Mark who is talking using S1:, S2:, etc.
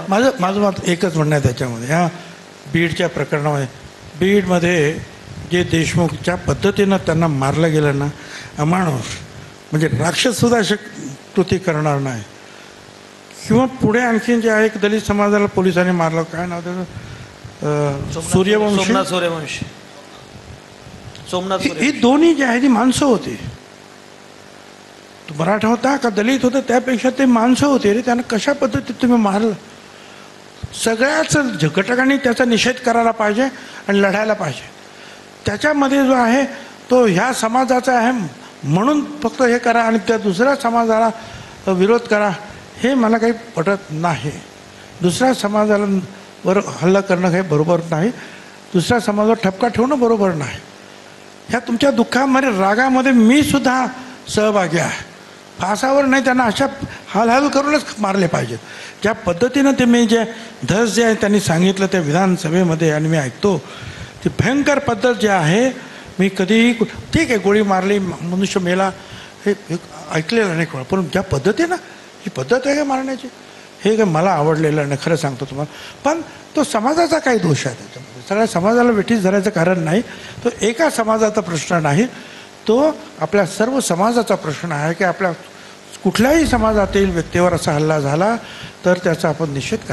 S1: माझं माझं मत एकच म्हणणं आहे त्याच्यामध्ये. ह्या बीडच्या प्रकरणामध्ये, बीडमध्ये जे देशमुख ज्या पद्धतीनं त्यांना मारलं गेलं ना, अमानुष म्हणजे राक्षससुद्धा अशी कृती करणार नाही. किंवा पुढे आणखीन जे आहे, एक दलित समाजाला पोलिसांनी मारलं, काय नाव त्याचं, सूर्यवंशी, सोमनाथ. ही दोन्ही जे आहे ती माणसं होती. तो मराठा होता का दलित होता, त्यापेक्षा ते माणसं होते रे. त्यांना कशा पद्धतीत तुम्ही मारलं. सगळ्याच घटकांनी त्याचा निषेध करायला पाहिजे आणि लढायला पाहिजे. त्याच्यामध्ये जो आहे तो ह्या समाजाचा आहे म्हणून फक्त हे करा आणि त्या दुसऱ्या समाजाला विरोध करा, हे मला काही पटत नाही. दुसऱ्या समाजाला वर हल्ला करणं काही बरोबर नाही. दुसऱ्या समाजावर ठपका ठेवणं बरोबर नाही. ह्या तुमच्या दुःखामध्ये, रागामध्ये मी सुद्धा सहभागी आहे. फासावर नाही, त्यांना अशा हालहाल करूनच मारले पाहिजेत. ज्या पद्धतीनं ते मी जे धस जे आहे त्यांनी सांगितलं त्या विधानसभेमध्ये आणि मी ऐकतो, ती भयंकर पद्धत जी आहे, मी कधीही ठीक आहे गोळी मारली, मनुष्य मेला, हे ऐकलेलं नाही कोण, पण ज्या पद्धतीनं ही पद्धत आहे का मारण्याची, हे काय मला आवडलेलं नाही, खरं सांगतो तुम्हाला. पण तो समाजाचा काही दोष आहे त्याच्यामध्ये. सगळ्या समाजाला वेठीस धरायचं कारण नाही. तो एका समाजाचा प्रश्न नाही, तो आपल्या सर्व समाजाचा प्रश्न आहे की आपल्या कुठल्याही समाजातील व्यक्तीवर असा हल्ला झाला तर त्याचा आपण निषेध करायला